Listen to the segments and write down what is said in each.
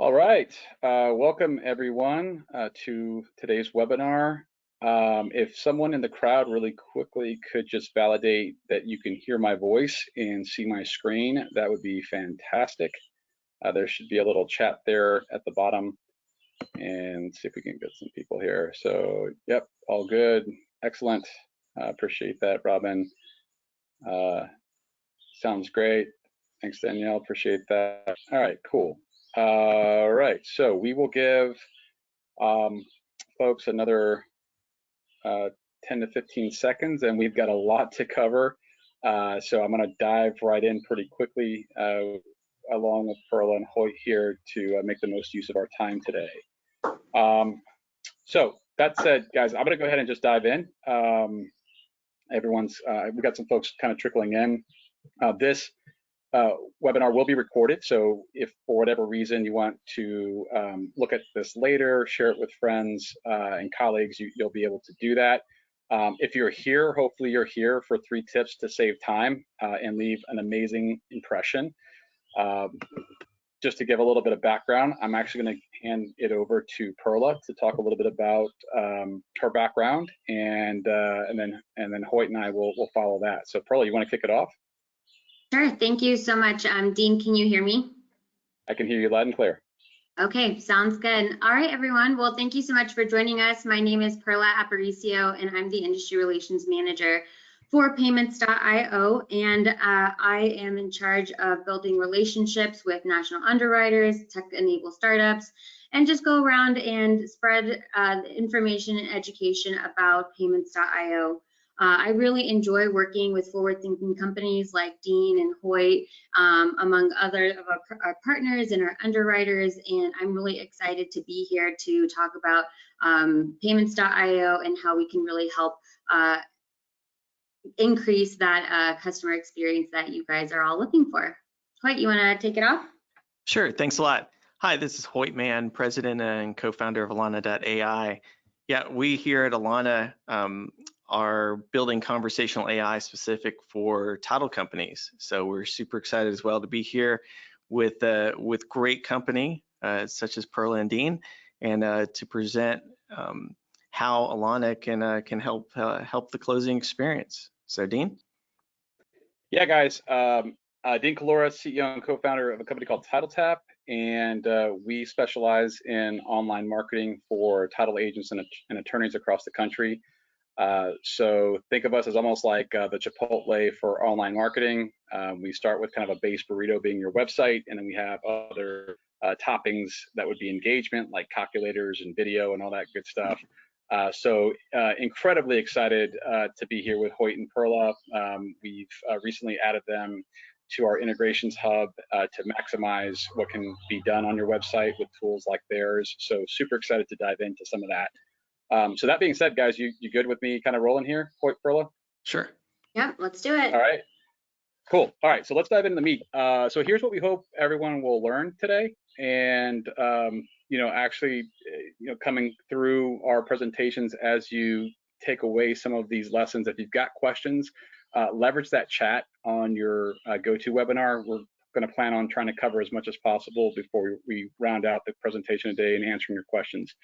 All right, welcome everyone to today's webinar. If someone in the crowd really quickly could just validate that you can hear my voice and see my screen, that would be fantastic. There should be a little chat there at the bottom, and see if we can get some people here. So, yep, all good, excellent. Appreciate that, Robin. Sounds great. Thanks, Danielle, appreciate that. All right, cool. All right, so we will give folks another 10 to 15 seconds, and we've got a lot to cover. So I'm going to dive right in pretty quickly along with Perla and Hoyt here to make the most use of our time today. So that said, guys, I'm going to go ahead and just dive in. We've got some folks kind of trickling in. This webinar will be recorded, so if for whatever reason you want to look at this later, share it with friends and colleagues, you'll be able to do that. If you're here, hopefully you're here for 3 tips to save time and leave an amazing impression. Just to give a little bit of background, I'm actually going to hand it over to Perla to talk a little bit about her background, and then Hoyt and I will follow that. So Perla, you want to kick it off? Sure, thank you so much. Dean, can you hear me? I can hear you loud and clear. Okay, sounds good. All right, everyone. Well, thank you so much for joining us. My name is Perla Aparicio, and I'm the Industry Relations Manager for Payments.io, and I am in charge of building relationships with national underwriters, tech-enabled startups, and just go around and spread information and education about Payments.io. I really enjoy working with forward-thinking companies like Dean and Hoyt, among other of our partners and our underwriters, and I'm really excited to be here to talk about Payments.io and how we can really help increase that customer experience that you guys are all looking for. Hoyt, you want to take it off? Sure, thanks a lot. Hi, this is Hoyt Mann, president and co-founder of Alana.ai. Yeah, we here at Alana are building conversational AI specific for title companies. So we're super excited as well to be here with great company such as Perla and Dean, and to present how Alana can help the closing experience. So Dean? Yeah, guys. Dean Calora, CEO and co-founder of a company called TitleTap, and we specialize in online marketing for title agents and attorneys across the country. So think of us as almost like the Chipotle for online marketing. We start with kind of a base burrito being your website, and then we have other toppings that would be engagement, like calculators and video and all that good stuff. So incredibly excited to be here with Hoyt and Perla. We've recently added them to our integrations hub to maximize what can be done on your website with tools like theirs. So super excited to dive into some of that. So that being said, guys, you good with me kind of rolling here, Hoyt, Perla? Sure. Yep, let's do it. All right. Cool. All right, so let's dive into the meat. So here's what we hope everyone will learn today. And actually, coming through our presentations, as you take away some of these lessons, if you've got questions, leverage that chat on your GoToWebinar. We're going to plan on trying to cover as much as possible before we round out the presentation today and answering your questions.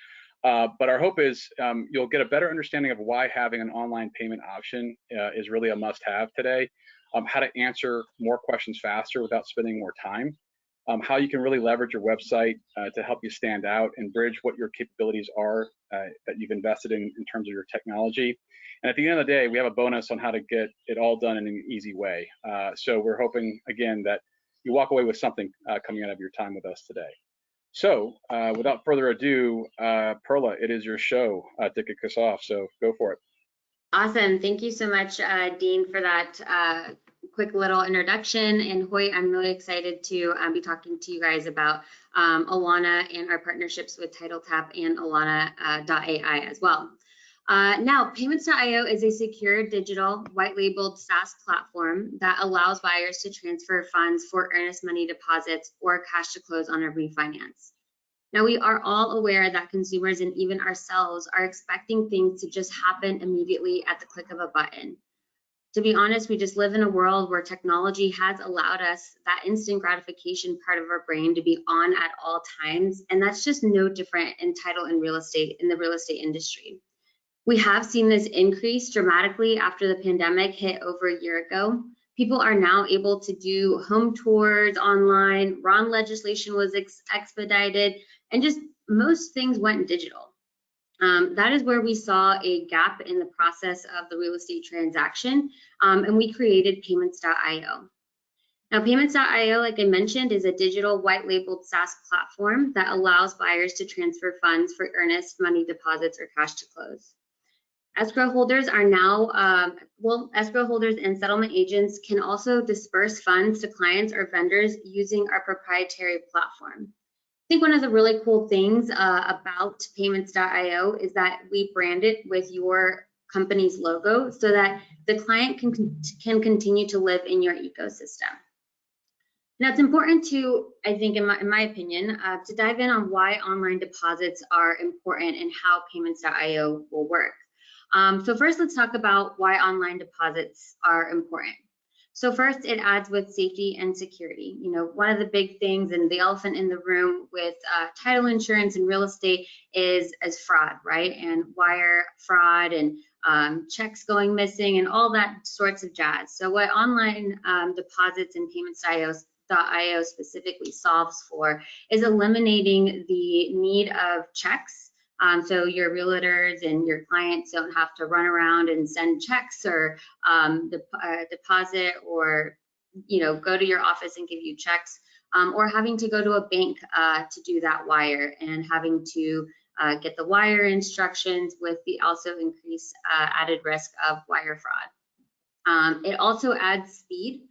But our hope is you'll get a better understanding of why having an online payment option is really a must-have today, how to answer more questions faster without spending more time, how you can really leverage your website to help you stand out and bridge what your capabilities are that you've invested in terms of your technology. And at the end of the day, we have a bonus on how to get it all done in an easy way. So we're hoping, again, that you walk away with something coming out of your time with us today. So without further ado, Perla, it is your show to kick us off, so go for it. Awesome. Thank you so much, Dean, for that quick little introduction. And Hoyt, I'm really excited to be talking to you guys about Alana and our partnerships with TitleTap and Alana.ai as well. Now, Payments.io is a secure digital white-labeled SaaS platform that allows buyers to transfer funds for earnest money deposits or cash to close on a refinance. Now, we are all aware that consumers and even ourselves are expecting things to just happen immediately at the click of a button. To be honest, we just live in a world where technology has allowed us that instant gratification part of our brain to be on at all times. And that's just no different in title and real estate, in the real estate industry. We have seen this increase dramatically after the pandemic hit over a year ago. People are now able to do home tours online, RON legislation was expedited, and just most things went digital. That is where we saw a gap in the process of the real estate transaction, and we created Payments.io. Now, Payments.io, like I mentioned, is a digital white-labeled SaaS platform that allows buyers to transfer funds for earnest money deposits or cash to close. Escrow holders are now, escrow holders and settlement agents can also disperse funds to clients or vendors using our proprietary platform. I think one of the really cool things about Payments.io is that we brand it with your company's logo so that the client can continue to live in your ecosystem. Now, it's important to, I think, in my opinion, to dive in on why online deposits are important and how Payments.io will work. So first, let's talk about why online deposits are important. So first, it adds with safety and security. You know, one of the big things and the elephant in the room with title insurance and real estate is fraud, right? And wire fraud and checks going missing and all that sorts of jazz. So what online deposits and Payments.io specifically solves for is eliminating the need of checks. So your realtors and your clients don't have to run around and send checks or deposit or, you know, go to your office and give you checks, or having to go to a bank to do that wire and having to get the wire instructions with the also increased added risk of wire fraud. It also adds speed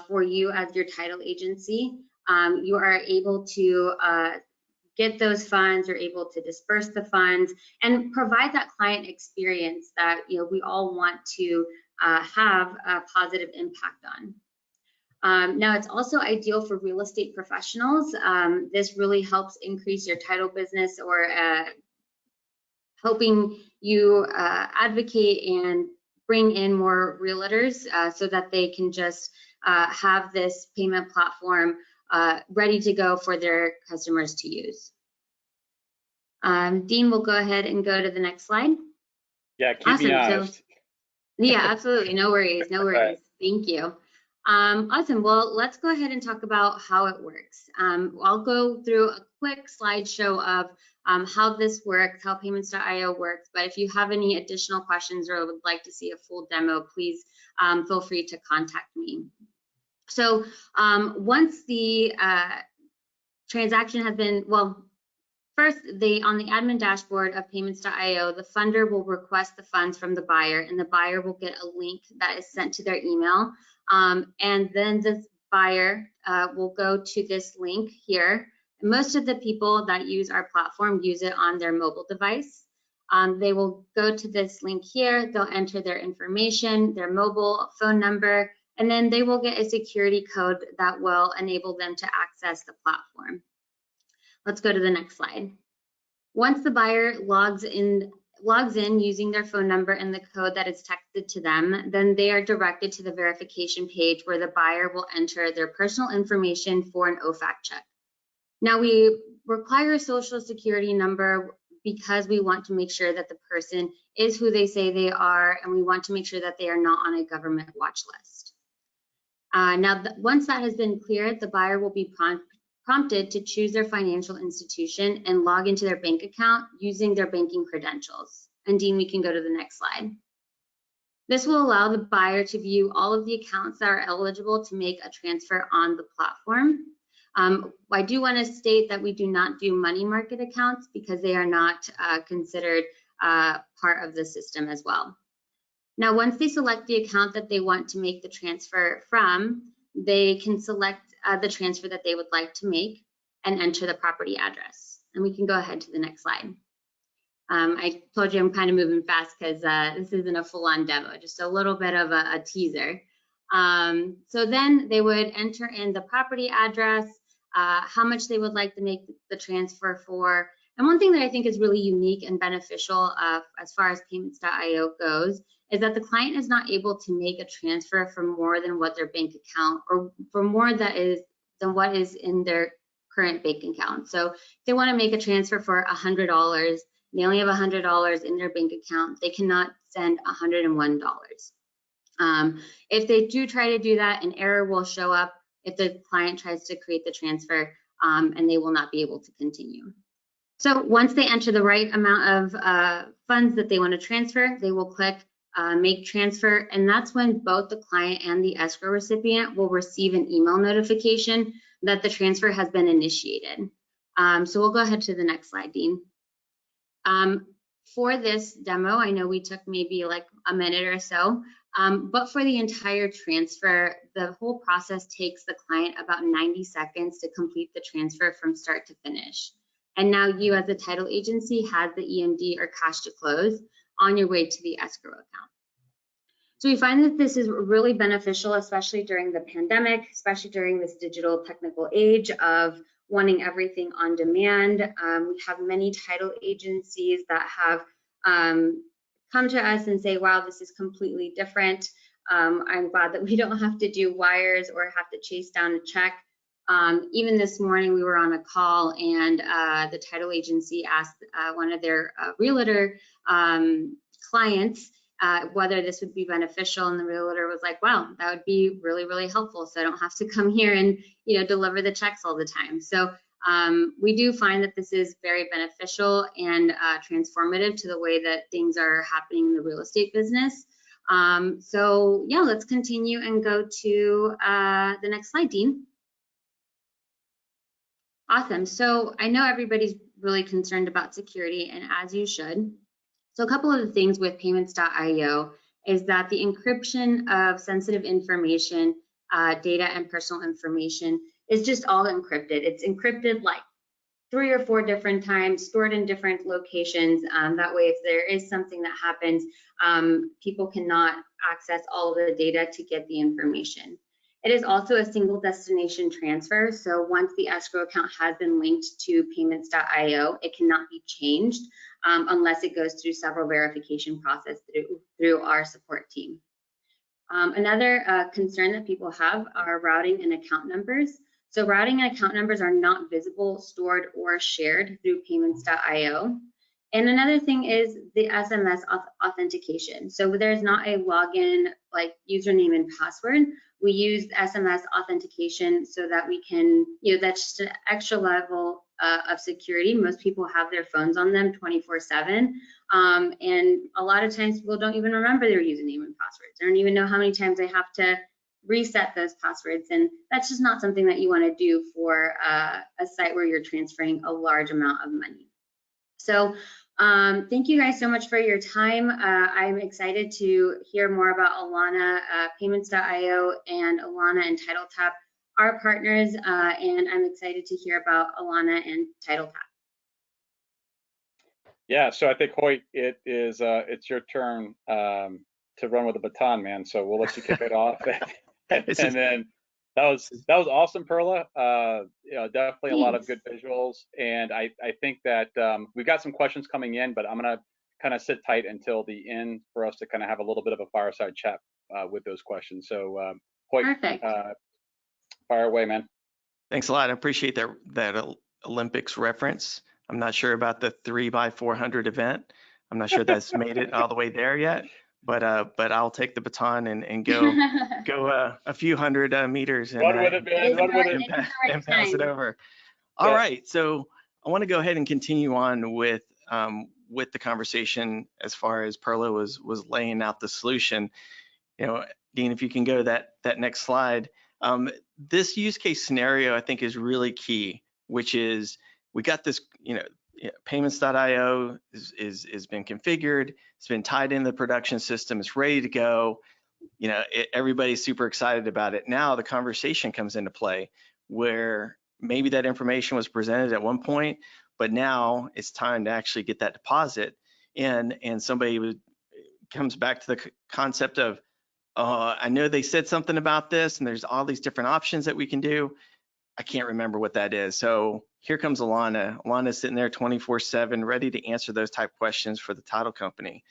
for you as your title agency. You are able to get those funds, you're able to disperse the funds and provide that client experience that, you know, we all want to have a positive impact on. Now, it's also ideal for real estate professionals. This really helps increase your title business or helping you advocate and bring in more realtors so that they can just have this payment platform ready to go for their customers to use. Dean will go ahead and go to the next slide. Yeah, keep me honest. Yeah, absolutely. No worries. No worries. Right. Thank you. Awesome. Well, let's go ahead and talk about how it works. I'll go through a quick slideshow of how this works, how Payments.io works. But if you have any additional questions or would like to see a full demo, please feel free to contact me. So once the transaction has been, well, first, on the admin dashboard of Payments.io, the funder will request the funds from the buyer, and the buyer will get a link that is sent to their email. And then this buyer will go to this link here. Most of the people that use our platform use it on their mobile device. They will go to this link here, they'll enter their information, their mobile phone number, and then they will get a security code that will enable them to access the platform. Let's go to the next slide. Once the buyer logs in using their phone number and the code that is texted to them, then they are directed to the verification page where the buyer will enter their personal information for an OFAC check. Now, we require a social security number because we want to make sure that the person is who they say they are, and we want to make sure that they are not on a government watch list. Once that has been cleared, the buyer will be prompted to choose their financial institution and log into their bank account using their banking credentials. And Dean, we can go to the next slide. This will allow the buyer to view all of the accounts that are eligible to make a transfer on the platform. I do want to state that we do not do money market accounts because they are not considered part of the system as well. Now, once they select the account that they want to make the transfer from, they can select the transfer that they would like to make and enter the property address. And we can go ahead to the next slide. I told you I'm kind of moving fast because this isn't a full-on demo, just a little bit of a teaser. So then they would enter in the property address, how much they would like to make the transfer for. And one thing that I think is really unique and beneficial as far as Payments.io goes is that the client is not able to make a transfer for more than what their bank account, or for more than what is in their current bank account. So if they want to make a transfer for $100, they only have $100 in their bank account, they cannot send $101. If they do try to do that, an error will show up if the client tries to create the transfer, and they will not be able to continue. So once they enter the right amount of funds that they want to transfer, they will click make transfer, and that's when both the client and the escrow recipient will receive an email notification that the transfer has been initiated. So we'll go ahead to the next slide, Dean. For this demo, I know we took maybe like a minute or so, but for the entire transfer, the whole process takes the client about 90 seconds to complete the transfer from start to finish. And now you as a title agency have the EMD or cash to close on your way to the escrow account. So we find that this is really beneficial, especially during the pandemic, especially during this digital technical age of wanting everything on demand. We have many title agencies that have come to us and say, wow, this is completely different. I'm glad that we don't have to do wires or have to chase down a check. Even this morning, we were on a call, and the title agency asked one of their realtor clients whether this would be beneficial, and the realtor was like, wow, that would be really, really helpful, so I don't have to come here and deliver the checks all the time. So we do find that this is very beneficial and transformative to the way that things are happening in the real estate business. So yeah, let's continue and go to the next slide, Dean. Awesome. So I know everybody's really concerned about security, and as you should. So a couple of the things with payments.io is that the encryption of sensitive information, data and personal information is just all encrypted. It's encrypted like 3 or 4 different times, stored in different locations. That way, if there is something that happens, people cannot access all of the data to get the information. It is also a single destination transfer. So once the escrow account has been linked to payments.io, it cannot be changed unless it goes through several verification processes through our support team. Another concern that people have are routing and account numbers. So routing and account numbers are not visible, stored, or shared through payments.io. And another thing is the SMS authentication. So there's not a login like username and password. We use SMS authentication so that we can, that's just an extra level of security. Most people have their phones on them 24/7. And a lot of times people don't even remember their username and passwords. They don't even know how many times they have to reset those passwords. And that's just not something that you want to do for a site where you're transferring a large amount of money. So thank you guys so much for your time. I'm excited to hear more about Alana, payments.io, and Alana and TitleTap, our partners, and I'm excited to hear about Alana and TitleTap. Yeah, so I think Hoyt, it's your turn to run with the baton, man. So we'll let you kick it off, and then that was awesome, Perla. Definitely a lot of good visuals, and I think that we've got some questions coming in, but I'm gonna kind of sit tight until the end for us to kind of have a little bit of a fireside chat with those questions. So Hoyt, fire away, man. Thanks a lot. I appreciate that Olympics reference. I'm not sure about the 3x400 event. I'm not sure that's made it all the way there yet. But I'll take the baton and go a few hundred meters and, run with it, man. Run with it. And pass it over. All right, so I want to go ahead and continue on with the conversation as far as Perla was laying out the solution. Dean, if you can go to that next slide. This use case scenario I think is really key, which is we got this, payments.io is been configured, it's been tied into the production system, it's ready to go. Everybody's super excited about it. Now the conversation comes into play where maybe that information was presented at one point, but now it's time to actually get that deposit in, and somebody comes back to the concept of, I know they said something about this and there's all these different options that we can do. I can't remember what that is. So here comes Alana. Alana's sitting there 24/7, ready to answer those type questions for the title company.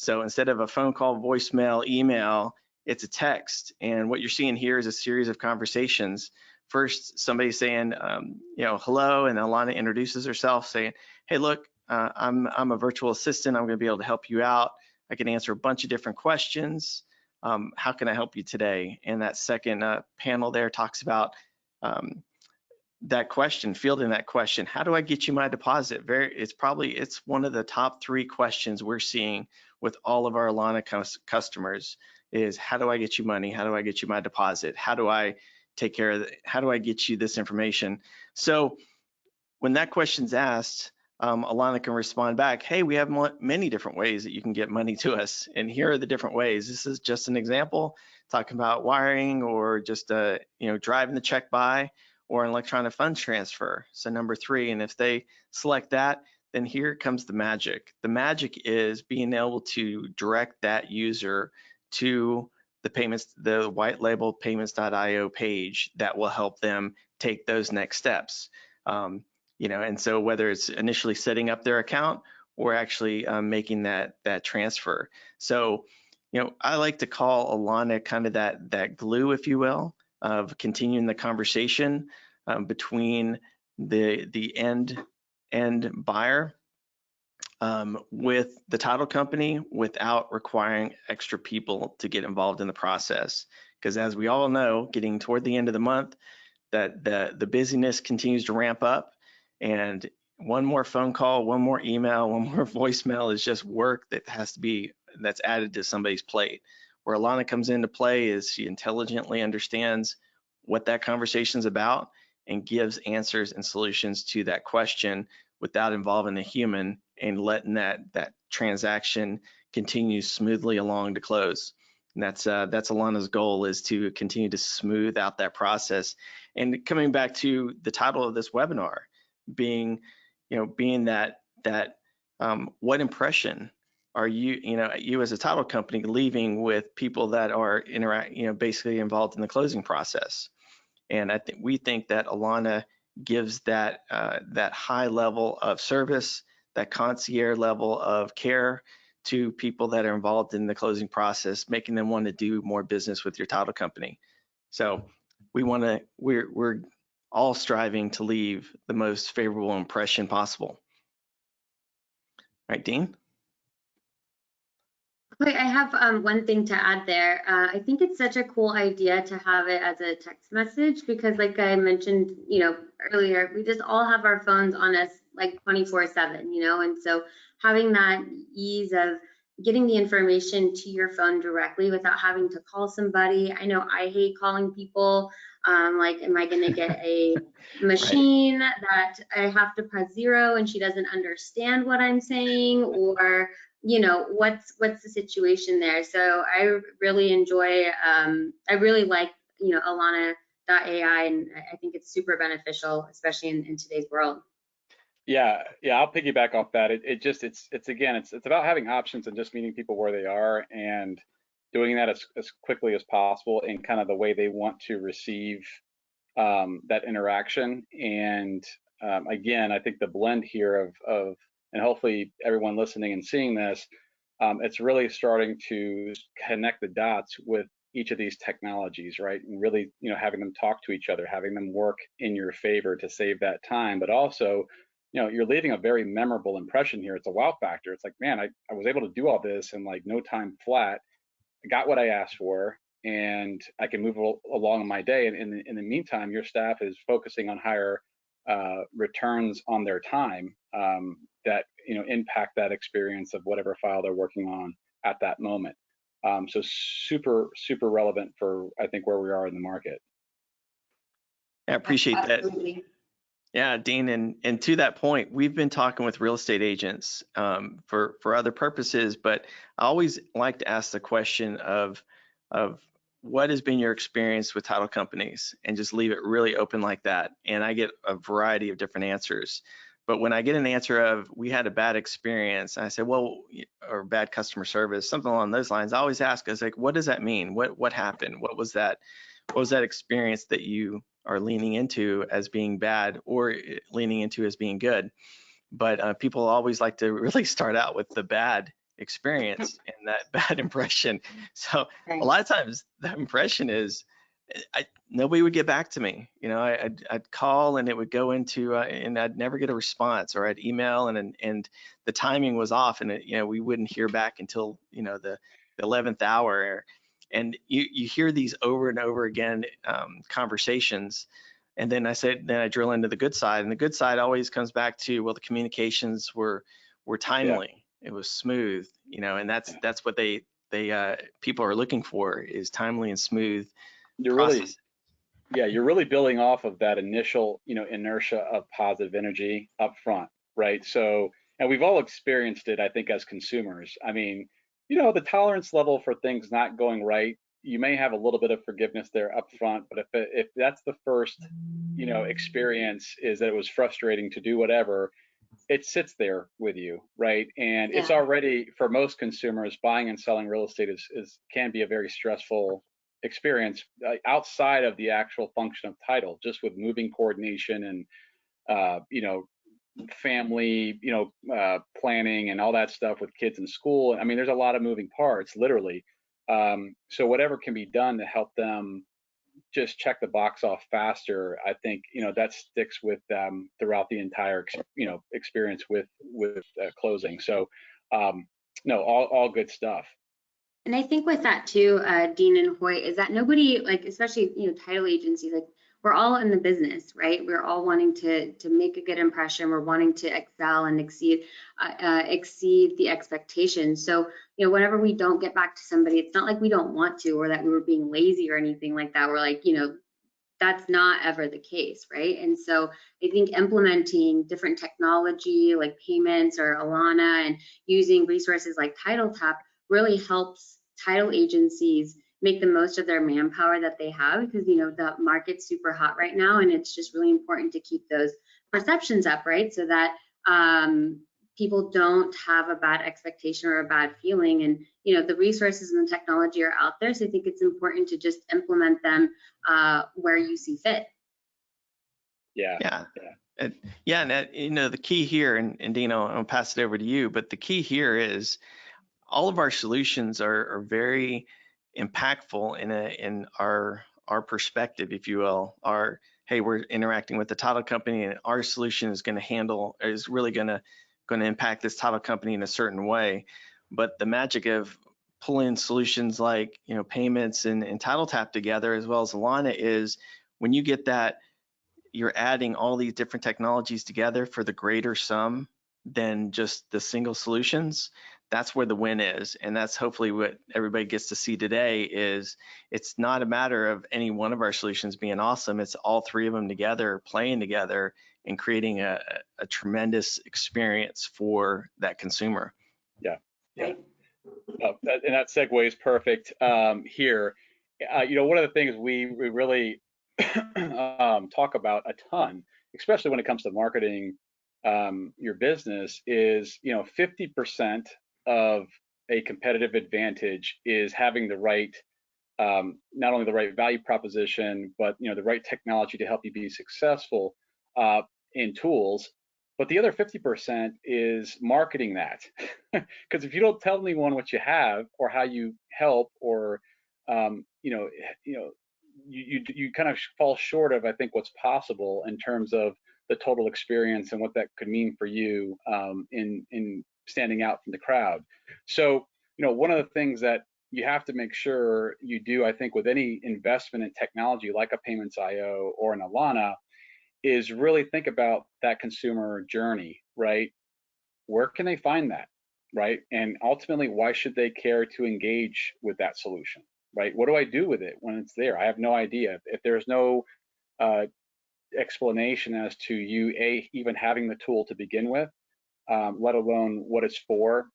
So instead of a phone call, voicemail, email, it's a text. And what you're seeing here is a series of conversations. First, somebody saying, hello, and Alana introduces herself saying, hey, look, I'm a virtual assistant. I'm going to be able to help you out. I can answer a bunch of different questions. How can I help you today? And that second panel there talks about that question, fielding that question. How do I get you my deposit? It's one of the top 3 questions we're seeing with all of our Alana customers is, how do I get you money? How do I get you my deposit? How do I take care of it? How do I get you this information? So when that question's asked, Alana can respond back, hey, we have many different ways that you can get money to us. And here are the different ways. This is just an example, talking about wiring or just driving the check by, or an electronic funds transfer. So number 3, and if they select that, then here comes the magic. The magic is being able to direct that user to the payments, the white label payments.io page that will help them take those next steps. And so whether it's initially setting up their account or actually making that transfer. So, I like to call Alana kind of that glue, if you will, of continuing the conversation between the end buyer with the title company without requiring extra people to get involved in the process. Because as we all know, getting toward the end of the month, that the busyness continues to ramp up, and one more phone call, one more email, one more voicemail is just work that's added to somebody's plate. Where Alana comes into play is she intelligently understands what that conversation is about and gives answers and solutions to that question without involving a human and letting that transaction continue smoothly along to close. And that's Alana's goal, is to continue to smooth out that process. And coming back to the title of this webinar, being that what impression are you as a title company leaving with people that are basically involved in the closing process? And we think that Alana gives that high level of service, that concierge level of care to people that are involved in the closing process, making them want to do more business with your title company. So we're all striving to leave the most favorable impression possible. Right, Dean? Wait, I have one thing to add there. I think it's such a cool idea to have it as a text message, because like I mentioned, earlier, we just all have our phones on us like 24/7, and so having that ease of getting the information to your phone directly without having to call somebody. I know I hate calling people. Like, am I going to get a machine that I have to press 0 and she doesn't understand what I'm saying, or what's the situation there? So I really enjoy, I really like, Alana.ai, and I think it's super beneficial, especially in today's world. Yeah, I'll piggyback off that. It's about having options and just meeting people where they are and doing that as quickly as possible in kind of the way they want to receive that interaction. And again, I think the blend here of and hopefully everyone listening and seeing this, it's really starting to connect the dots with each of these technologies, right? And really, having them talk to each other, having them work in your favor to save that time, but also, you're leaving a very memorable impression here. It's a wow factor. It's like, man, I was able to do all this in like no time flat. I got what I asked for, and I can move along my day. And in the meantime, your staff is focusing on higher returns on their time that impact that experience of whatever file they're working on at that moment. So super relevant for, I think, where we are in the market. I appreciate Absolutely. that. Yeah, Dean, and to that point, we've been talking with real estate agents for other purposes, but I always like to ask the question of what has been your experience with title companies, and just leave it really open like that. And I get a variety of different answers. But when I get an answer of, we had a bad experience, I say, well, or bad customer service, something along those lines, I always ask, I was like, what does that mean? What happened? What was that experience that you are leaning into as being bad or leaning into as being good? But people always like to really start out with the bad experience and that bad impression. So Right. a lot of times that impression is nobody would get back to me. You know, I'd call and it would go into and I'd never get a response, or I'd email and the timing was off, and you know, we wouldn't hear back until, you know, the 11th hour. And you hear these over and over again conversations. And then I drill into the good side, and the good side always comes back to, well, the communications were timely. Yeah. It was smooth, you know, and that's what they people are looking for, is timely and smooth. You're really building off of that initial, you know, inertia of positive energy up front, right? So, and we've all experienced it, I think, as consumers. I mean, you know, the tolerance level for things not going right, you may have a little bit of forgiveness there up front, but if that's the first, you know, experience is that it was frustrating to do whatever, it sits there with you, right? And it's already, for most consumers, buying and selling real estate can be a very stressful experience outside of the actual function of title, just with moving coordination and you know, family, you know, planning and all that stuff with kids in school. I mean, there's a lot of moving parts, literally. So whatever can be done to help them just check the box off faster, I think, you know, that sticks with them throughout the entire, you know, experience with closing. So no, all good stuff. And I think with that too, Dean and Hoyt, is that nobody, like, especially, you know, title agencies, like, we're all in the business, right? We're all wanting to make a good impression. We're wanting to excel and exceed the expectations. So, you know, whenever we don't get back to somebody, it's not like we don't want to, or that we were being lazy or anything like that. We're like, you know, that's not ever the case, right? And so I think implementing different technology like payments or Alana and using resources like TitleTap really helps title agencies make the most of their manpower that they have, because, you know, the market's super hot right now, and it's just really important to keep those perceptions up, right? So that people don't have a bad expectation or a bad feeling. And, you know, the resources and the technology are out there, so I think it's important to just implement them where you see fit. Yeah. And you know, the key here, and Dino, I'll pass it over to you, but the key here is all of our solutions are very impactful in our perspective, if you will. Hey, we're interacting with the title company, and our solution is really going to impact this title company in a certain way. But the magic of pulling solutions like, you know, payments and TitleTap together, as well as Alana, is when you get that, you're adding all these different technologies together for the greater sum than just the single solutions. That's where the win is. And that's hopefully what everybody gets to see today, is it's not a matter of any one of our solutions being awesome. It's all three of them together, playing together and creating a tremendous experience for that consumer. Yeah. And that segue is perfect here. You know, one of the things we really talk about a ton, especially when it comes to marketing your business, is, you know, 50% of a competitive advantage is having the right, not only the right value proposition, but, you know, the right technology to help you be successful in tools. But the other 50% is marketing that. Because if you don't tell anyone what you have or how you help, or you kind of fall short of, I think, what's possible in terms of the total experience and what that could mean for you in standing out from the crowd. So, you know, one of the things that you have to make sure you do, I think, with any investment in technology like a Payments.io or an Alana, is really think about that consumer journey, right? Where can they find that, right? And ultimately, why should they care to engage with that solution, right? What do I do with it when it's there? I have no idea. If there's no explanation as to you even having the tool to begin with, let alone what it's for,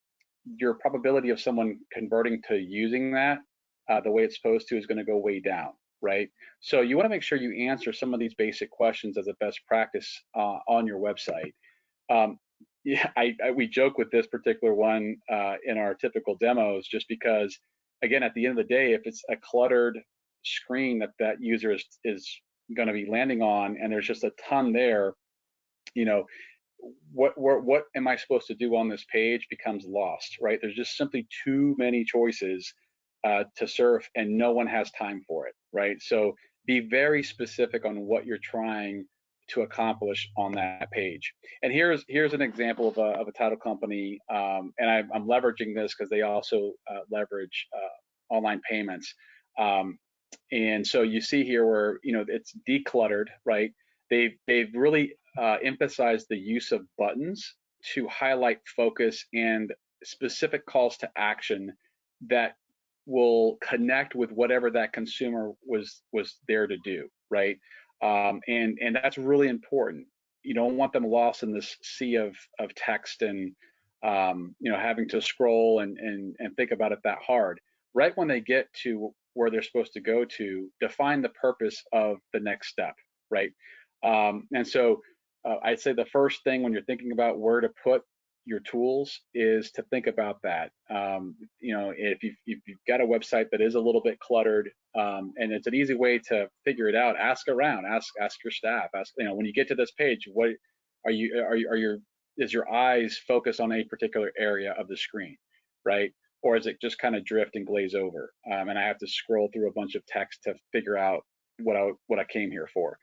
your probability of someone converting to using that the way it's supposed to is going to go way down, right? So you want to make sure you answer some of these basic questions as a best practice on your website. We joke with this particular one in our typical demos, just because, again, at the end of the day, if it's a cluttered screen that user is going to be landing on, and there's just a ton there, you know, what am I supposed to do on this page becomes lost, right? There's just simply too many choices to surf, and no one has time for it, right? So be very specific on what you're trying to accomplish on that page. And here's an example of a title company, and I'm leveraging this because they also leverage online payments. And so you see here where it's decluttered, right? They've really emphasized the use of buttons to highlight focus and specific calls to action that will connect with whatever that consumer was there to do, right? And that's really important. You don't want them lost in this sea of text and having to scroll and think about it that hard. Right when they get to where they're supposed to go to, define the purpose of the next step, right? And so I'd say the first thing when you're thinking about where to put your tools is to think about that. If you've got a website that is a little bit cluttered, and it's an easy way to figure it out, ask around, ask your staff, when you get to this page, what is your eyes focus on a particular area of the screen, right? Or is it just kind of drift and glaze over? And I have to scroll through a bunch of text to figure out what I came here for.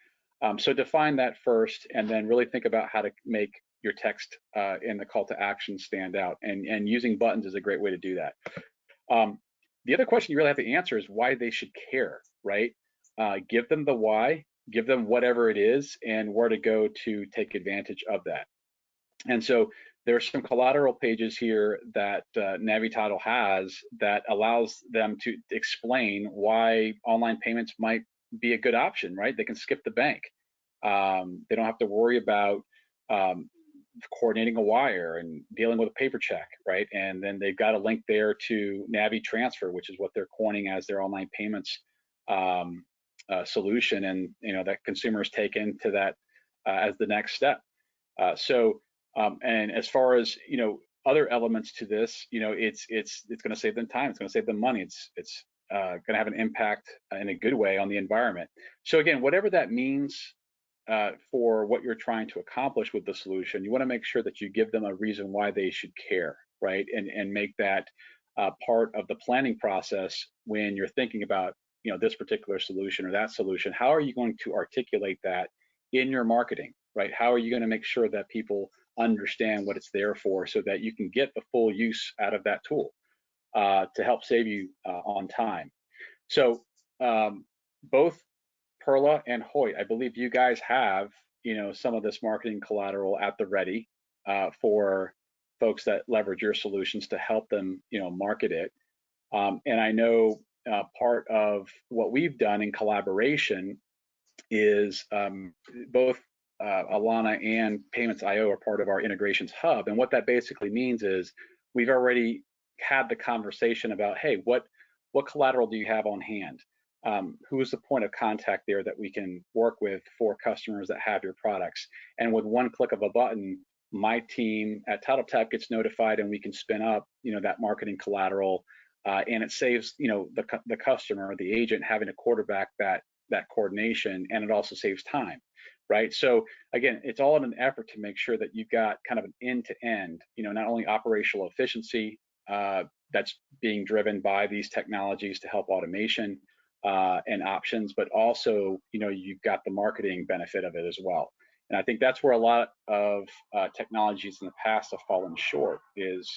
So define that first, and then really think about how to make your text and the call to action stand out. And using buttons is a great way to do that. The other question you really have to answer is why they should care, right? Give them the why, give them whatever it is, and where to go to take advantage of that. And so there's some collateral pages here that NaviTitle has that allows them to explain why online payments might be a good option, right? They can skip the bank. They don't have to worry about coordinating a wire and dealing with a paper check, right? And then they've got a link there to Navi Transfer, which is what they're coining as their online payments solution, and that consumers take into that as the next step. And as far as other elements to this, it's going to save them time, it's going to save them money, it's going to have an impact in a good way on the environment. So again, whatever that means for what you're trying to accomplish with the solution, you want to make sure that you give them a reason why they should care, right? And make that part of the planning process when you're thinking about this particular solution or that solution. How are you going to articulate that in your marketing, right? How are you going to make sure that people understand what it's there for, so that you can get the full use out of that tool to help save you on time? So both Perla and Hoyt, I believe you guys have some of this marketing collateral at the ready for folks that leverage your solutions to help them market it. And I know part of what we've done in collaboration is both Alana and Payments.io are part of our integrations hub. And what that basically means is we've already had the conversation about, hey, what collateral do you have on hand? Who is the point of contact there that we can work with for customers that have your products? And with one click of a button, my team at TitleTap gets notified, and we can spin up that marketing collateral, and it saves the customer or the agent having to quarterback that coordination, and it also saves time, right? So again, it's all in an effort to make sure that you've got kind of an end-to-end, not only operational efficiency that's being driven by these technologies to help automation and options, but also you've got the marketing benefit of it as well. And I think that's where a lot of technologies in the past have fallen short, is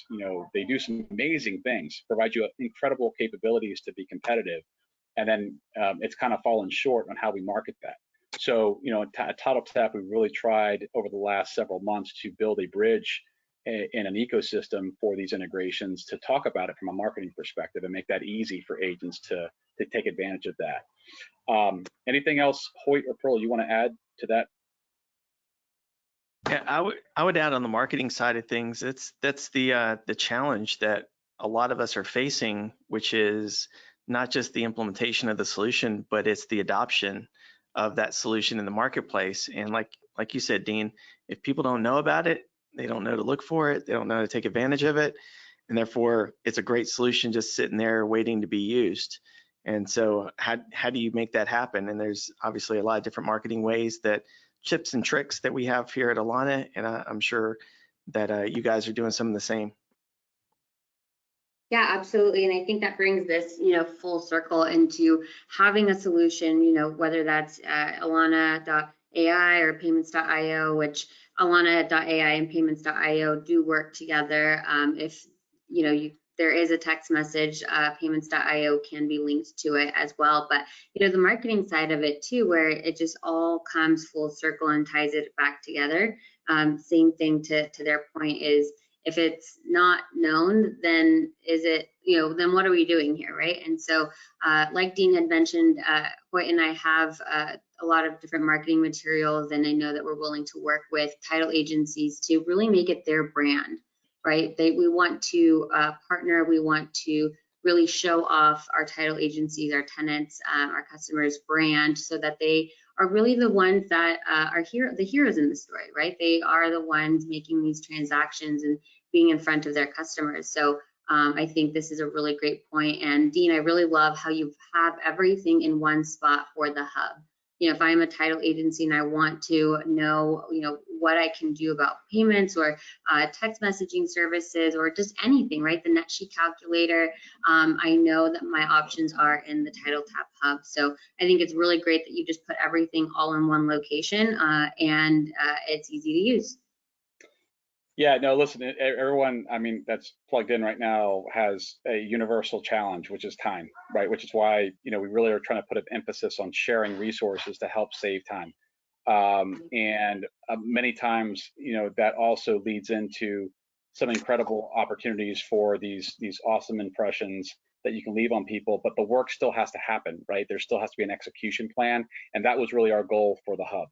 they do some amazing things, provide you incredible capabilities to be competitive, and then it's kind of fallen short on how we market that. So at TitleTap, we really tried over the last several months to build a bridge in an ecosystem for these integrations, to talk about it from a marketing perspective and make that easy for agents to take advantage of that. Anything else, Hoyt or Pearl, you want to add to that? Yeah, I would add on the marketing side of things, that's the challenge that a lot of us are facing, which is not just the implementation of the solution, but it's the adoption of that solution in the marketplace. And like you said, Dean, if people don't know about it, they don't know to look for it, they don't know how to take advantage of it, and therefore it's a great solution just sitting there waiting to be used. And so how do you make that happen? And there's obviously a lot of different marketing ways that tips and tricks that we have here at Alana, and I'm sure that you guys are doing some of the same. Yeah, absolutely. And I think that brings this, full circle into having a solution, whether that's Alana.ai or payments.io, which Alana.ai and payments.io do work together. If, there is a text message, payments.io can be linked to it as well. But, the marketing side of it too, where it just all comes full circle and ties it back together. Same thing to their point is, if it's not known, then is it, then what are we doing here, right? And so, like Dean had mentioned, Hoyt and I have a lot of different marketing materials, and I know that we're willing to work with title agencies to really make it their brand, right? We want to partner, we want to really show off our title agencies, our tenants, our customers' brand, so that they are really the ones that are the heroes in the story, right? They are the ones making these transactions and being in front of their customers. So I think this is a really great point. And Dean, I really love how you have everything in one spot for the hub. If I'm a title agency and I want to know, what I can do about payments or text messaging services or just anything, right? The NetSheet calculator, I know that my options are in the TitleTap hub. So I think it's really great that you just put everything all in one location and it's easy to use. Yeah, no, listen, everyone, I mean, that's plugged in right now has a universal challenge, which is time, right? Which is why, we really are trying to put an emphasis on sharing resources to help save time. And many times, that also leads into some incredible opportunities for these awesome impressions that you can leave on people, but the work still has to happen, right? There still has to be an execution plan. And that was really our goal for the hub.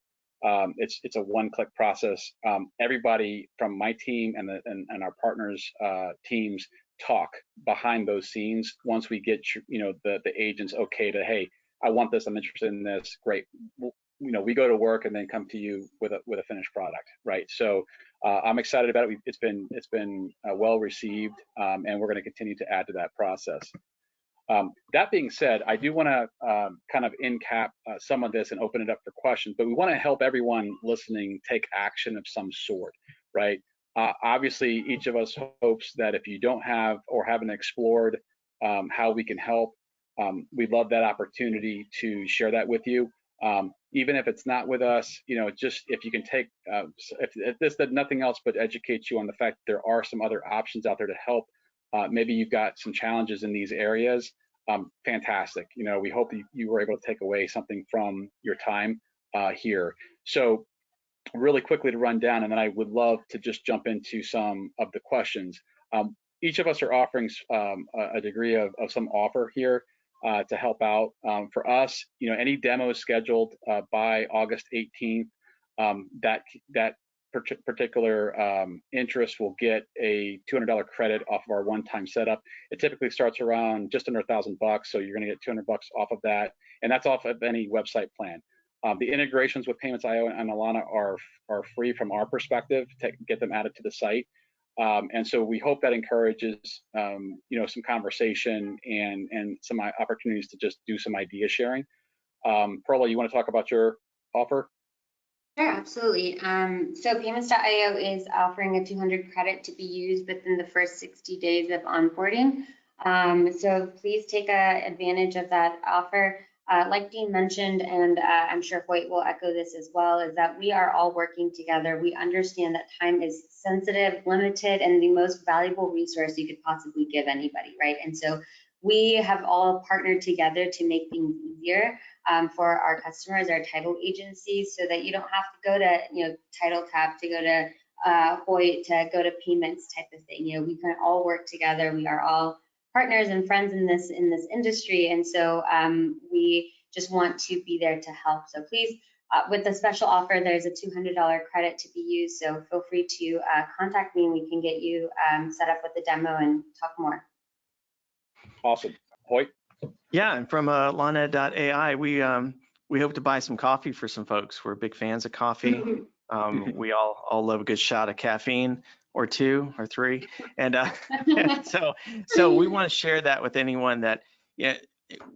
It's a one-click process. Everybody from my team and our partners' teams talk behind those scenes. Once we get the agents okay to, hey, I want this, I'm interested in this, great. We go to work and then come to you with a finished product, right? So I'm excited about it. It's been well received, and we're going to continue to add to that process. That being said, I do want to kind of cap some of this and open it up for questions, but we want to help everyone listening take action of some sort, right? Obviously, each of us hopes that if you don't have or haven't explored how we can help, we'd love that opportunity to share that with you. Even if it's not with us, just if you can take, if this did nothing else but educate you on the fact that there are some other options out there to help. Maybe you've got some challenges in these areas. Fantastic. We hope you were able to take away something from your time here. So really quickly to run down, and then I would love to just jump into some of the questions. Each of us are offering a degree of some offer here to help out. For us, any demos scheduled by August 18th, that particular interest will get a $200 credit off of our one-time setup. It typically starts around just under $1,000, so you're going to get $200 off of that, and that's off of any website plan. The integrations with Payments.io and Alana are free from our perspective to get them added to the site, and so we hope that encourages some conversation and some opportunities to just do some idea sharing. Perla, you want to talk about your offer? Sure, absolutely. So Payments.io is offering a 200 credit to be used within the first 60 days of onboarding. So please take advantage of that offer. Like Dean mentioned, and I'm sure Hoyt will echo this as well, is that we are all working together. We understand that time is sensitive, limited, and the most valuable resource you could possibly give anybody, right? And so we have all partnered together to make things easier for our customers, our title agencies, so that you don't have to go to TitleTap, to go to Hoyt, to go to payments type of thing. We can all work together. We are all partners and friends in this industry, and so we just want to be there to help. So please, with the special offer, there's a $200 credit to be used. So feel free to contact me, and we can get you set up with the demo and talk more. Awesome, Hoyt. Yeah, and from Alana.ai, we hope to buy some coffee for some folks. We're big fans of coffee. We all love a good shot of caffeine, or 2 or 3, and so we want to share that with anyone that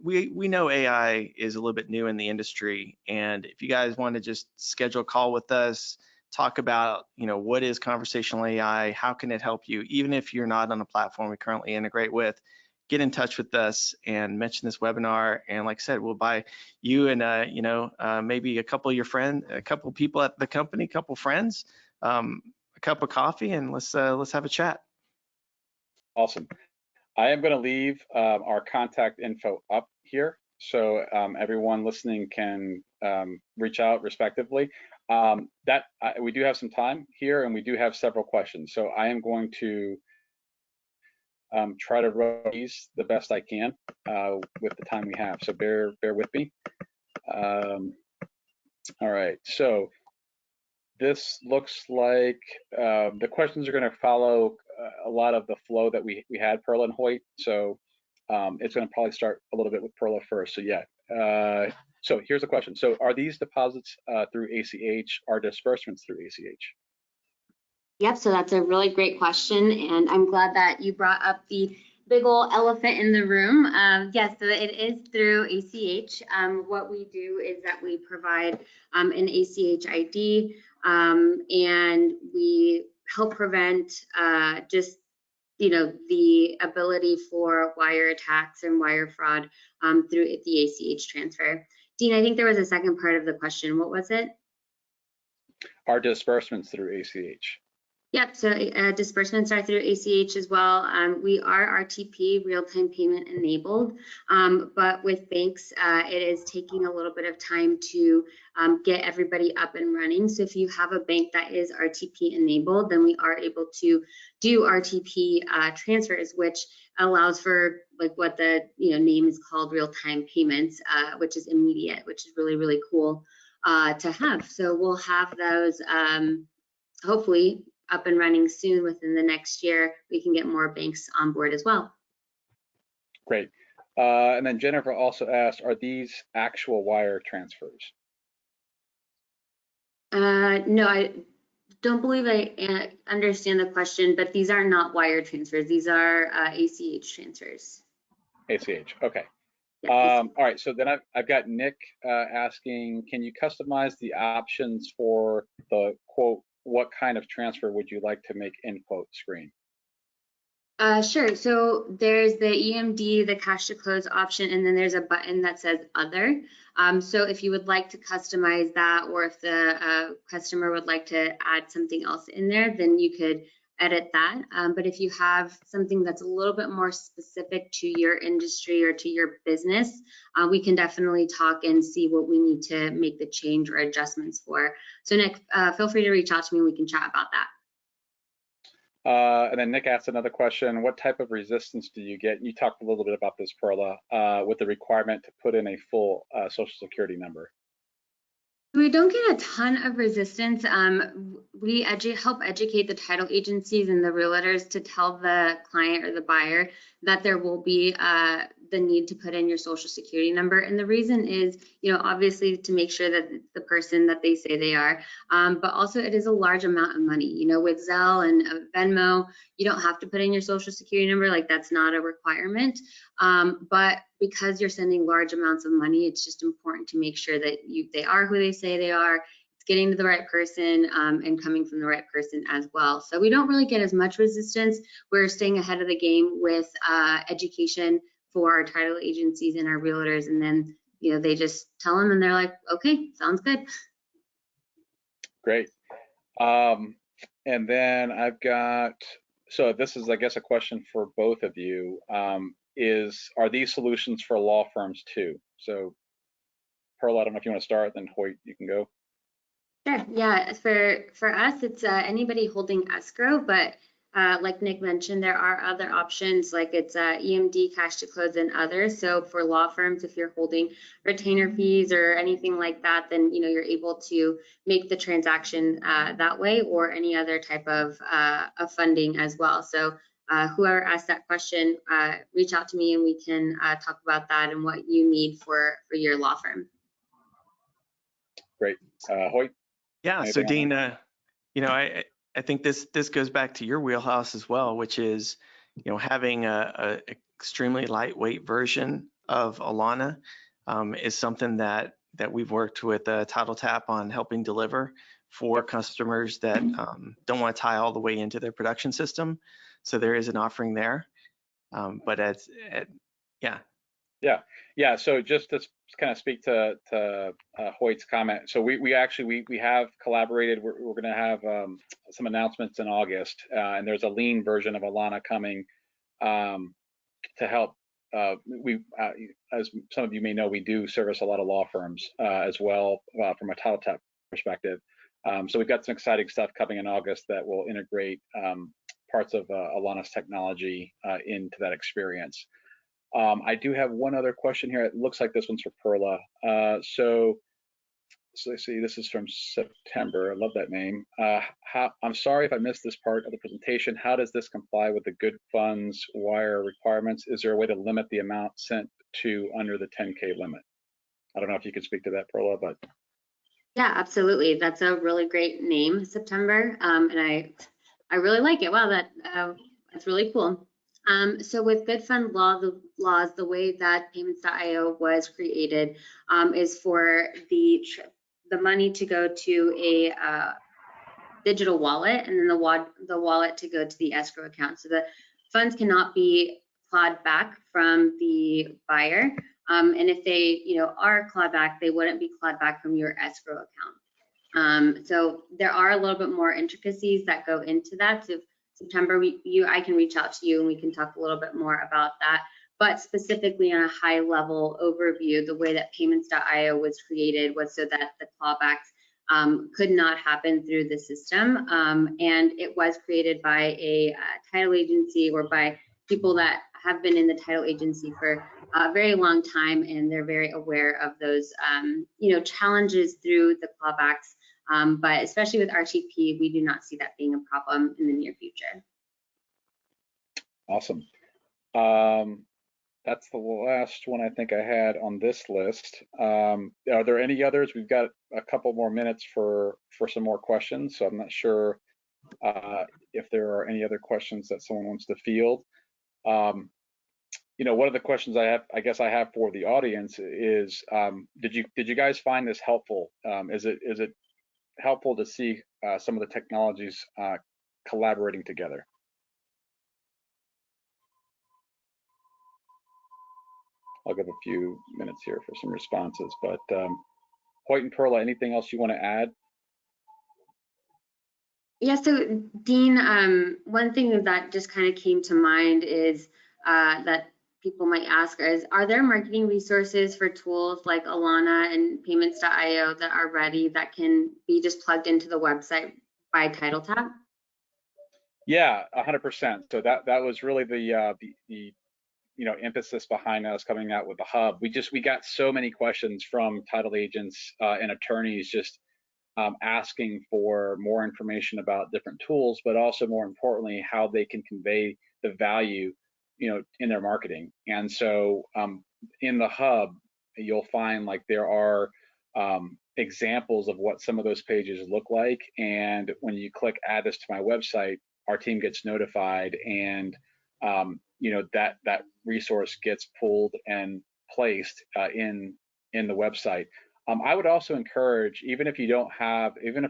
we know AI is a little bit new in the industry, and if you guys want to just schedule a call with us, talk about, what is conversational AI, how can it help you, even if you're not on a platform we currently integrate with, get in touch with us and mention this webinar. And like I said, we'll buy you and maybe a couple of your friends, a couple of people at the company, a couple of friends, a cup of coffee, and let's have a chat. Awesome. I am going to leave our contact info up here, so everyone listening can reach out respectively. We do have some time here, and we do have several questions. So I am going to try to run these the best I can with the time we have. So bear with me. All right. So this looks like the questions are going to follow a lot of the flow that we had, Perla and Hoyt. So it's going to probably start a little bit with Perla first. So yeah. So here's a question. So are these deposits through ACH? Are disbursements through ACH? Yep, so that's a really great question, and I'm glad that you brought up the big old elephant in the room. Yes, so it is through ACH. What we do is that we provide an ACH ID, and we help prevent just the ability for wire attacks and wire fraud through the ACH transfer. Dean, I think there was a second part of the question. What was it? Are disbursements through ACH? Yep, so disbursements are through ACH as well. We are RTP, real-time payment enabled, but with banks, it is taking a little bit of time to get everybody up and running. So if you have a bank that is RTP enabled, then we are able to do RTP transfers, which allows for like what the name is called, real-time payments, which is immediate, which is really, really cool to have. So we'll have those hopefully up and running soon. Within the next year, we can get more banks on board as well. Great. And then Jennifer also asked, are these actual wire transfers? No, I don't believe I understand the question, but these are not wire transfers. These are ACH transfers. ACH, okay. Yeah, all right, so then I've got Nick asking, can you customize the options for the quote, what kind of transfer would you like to make in quote screen? Sure. So there's the EMD, the cash to close option, and then there's a button that says other. So if you would like to customize that, or if the customer would like to add something else in there, then you could edit that. But if you have something that's a little bit more specific to your industry or to your business, we can definitely talk and see what we need to make the change or adjustments for. So Nick, feel free to reach out to me and we can chat about that. And then Nick asked another question, what type of resistance do you get? You talked a little bit about this, Perla, with the requirement to put in a full social security number. We don't get a ton of resistance. We help educate the title agencies and the realtors to tell the client or the buyer that there will be the need to put in your social security number. And the reason is, obviously to make sure that the person that they say they are, but also it is a large amount of money. With Zelle and Venmo, you don't have to put in your social security number, like that's not a requirement. But because you're sending large amounts of money, it's just important to make sure that they are who they say they are. It's getting to the right person and coming from the right person as well. So we don't really get as much resistance. We're staying ahead of the game with education for our title agencies and our realtors, and then they just tell them and they're like, okay, sounds good. Great. And then I've got, so this is, I guess, a question for both of you. Are these solutions for law firms too? So Perla, I don't know if you want to start, then Hoyt, you can go. Sure. Yeah, for us, it's anybody holding escrow, but like Nick mentioned, there are other options, like it's EMD, cash to close, and others. So for law firms, if you're holding retainer fees or anything like that, then you're able to make the transaction that way, or any other type of funding as well. So whoever asked that question, reach out to me and we can talk about that and what you need for your law firm. Great. Hoyt? Yeah, so Dean, I think this goes back to your wheelhouse as well, which is having a extremely lightweight version of Alana is something that we've worked with TitleTap on helping deliver for customers that don't want to tie all the way into their production system. So there is an offering there, but Yeah. So just to kind of speak to Hoyt's comment. So we actually have collaborated. We're going to have some announcements in August, and there's a lean version of Alana coming to help. As some of you may know, we do service a lot of law firms as well from a TitleTap perspective. So we've got some exciting stuff coming in August that will integrate parts of Alana's technology into that experience. I do have one other question here. It looks like this one's for Perla. So let's see, this is from September. I love that name. I'm sorry if I missed this part of the presentation. How does this comply with the Good Funds wire requirements? Is there a way to limit the amount sent to under the 10K limit? I don't know if you could speak to that, Perla, but. Yeah, absolutely. That's a really great name, September, and I really like it. Wow, that's really cool. So with Good Fund laws, the way that Payments.io was created is for the money to go to a digital wallet, and then the wallet to go to the escrow account. So the funds cannot be clawed back from the buyer, and if they are clawed back, they wouldn't be clawed back from your escrow account. So there are a little bit more intricacies that go into that. So September, I can reach out to you and we can talk a little bit more about that. But specifically on a high level overview, the way that Payments.io was created was so that the clawbacks could not happen through the system. And it was created by a title agency or by people that have been in the title agency for a very long time, and they're very aware of those challenges through the clawbacks. But especially with RTP, we do not see that being a problem in the near future. Awesome. That's the last one I think I had on this list. Are there any others? We've got a couple more minutes for some more questions, so I'm not sure if there are any other questions that someone wants to field. One of the questions I have for the audience is, did you guys find this helpful? Is it helpful to see some of the technologies collaborating together? I'll give a few minutes here for some responses, but Hoyt and Perla, anything else you want to add? Yeah, so Dean, one thing that just kind of came to mind is that people might ask is, are there marketing resources for tools like Alana and Payments.io that are ready that can be just plugged into the website by TitleTap? Yeah, 100%. So that was really the emphasis behind us coming out with the hub. We got so many questions from title agents and attorneys just asking for more information about different tools, but also more importantly, how they can convey the value, in their marketing. And so in the hub, you'll find like there are examples of what some of those pages look like. And when you click add this to my website, our team gets notified, and that resource gets pulled and placed in the website. I would also encourage, even if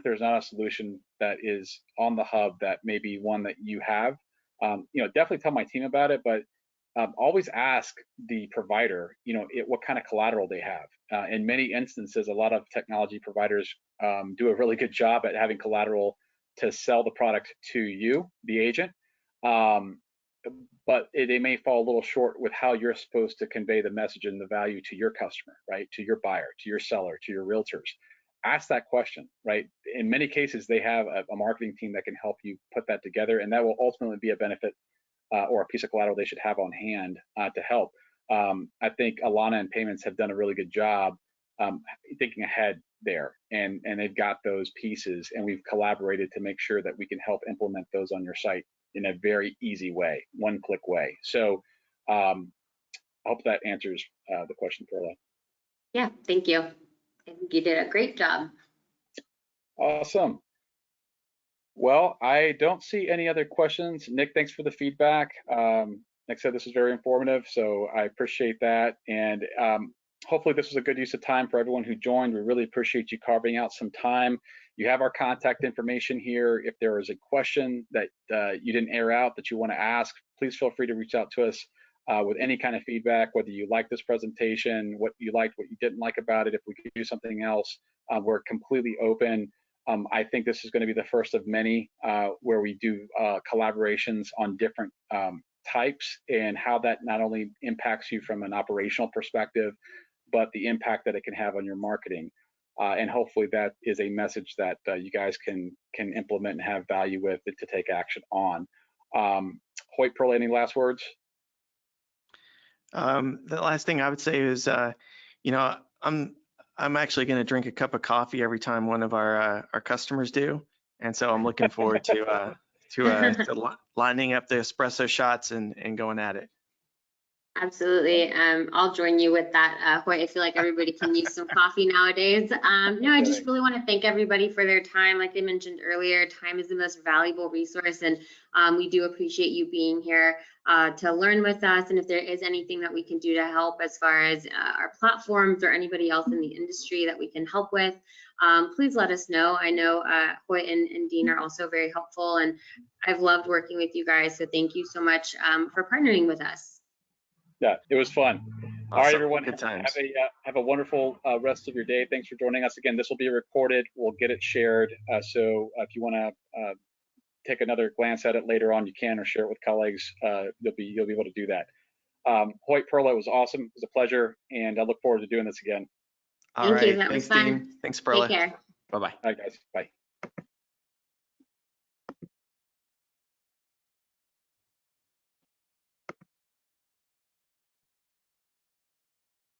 there's not a solution that is on the hub that may be one that you have, definitely tell my team about it, but always ask the provider, what kind of collateral they have. In many instances, a lot of technology providers do a really good job at having collateral to sell the product to you, the agent. But they may fall a little short with how you're supposed to convey the message and the value to your customer, right? To your buyer, to your seller, to your realtors. Ask that question, right? In many cases, they have a marketing team that can help you put that together, and that will ultimately be a benefit or a piece of collateral they should have on hand to help. I think Alana and Payments have done a really good job thinking ahead there, and they've got those pieces, and we've collaborated to make sure that we can help implement those on your site in a very easy way, one-click way. So I hope that answers the question, Perla. Yeah, thank you. I think you did a great job. Awesome. Well, I don't see any other questions. Nick, thanks for the feedback. like I said, this was very informative, so I appreciate that. And hopefully this was a good use of time for everyone who joined. We really appreciate you carving out some time. You have our contact information here. If there is a question that you didn't air out that you want to ask, please feel free to reach out to us with any kind of feedback, whether you like this presentation, what you liked, what you didn't like about it, if we could do something else. We're completely open. I think this is going to be the first of many where we do collaborations on different types, and how that not only impacts you from an operational perspective, but the impact that it can have on your marketing. And hopefully that is a message that you guys can implement and have value with it to take action on. Hoyt, Perla, any last words? The last thing I would say is, you know, I'm actually going to drink a cup of coffee every time one of our customers do, and so I'm looking forward to lining up the espresso shots and going at it. Absolutely. I'll join you with that, Hoyt. I feel like everybody can use some coffee nowadays. No, I just really want to thank everybody for their time. Like I mentioned earlier, time is the most valuable resource, and we do appreciate you being here to learn with us. And if there is anything that we can do to help as far as our platforms or anybody else in the industry that we can help with, please let us know. I know Hoyt and Dean are also very helpful, and I've loved working with you guys. So thank you so much for partnering with us. Yeah, it was fun. Awesome. All right, everyone. Good times. Have a wonderful rest of your day. Thanks for joining us again. This will be recorded. We'll get it shared. So if you want to take another glance at it later on, you can, or share it with colleagues. You'll be able to do that. Hoyt, Perla, it was awesome. It was a pleasure, and I look forward to doing this again. Thank you. That was fun. Dean. Thanks, Perla. Take care. Bye-bye. All right, guys. Bye.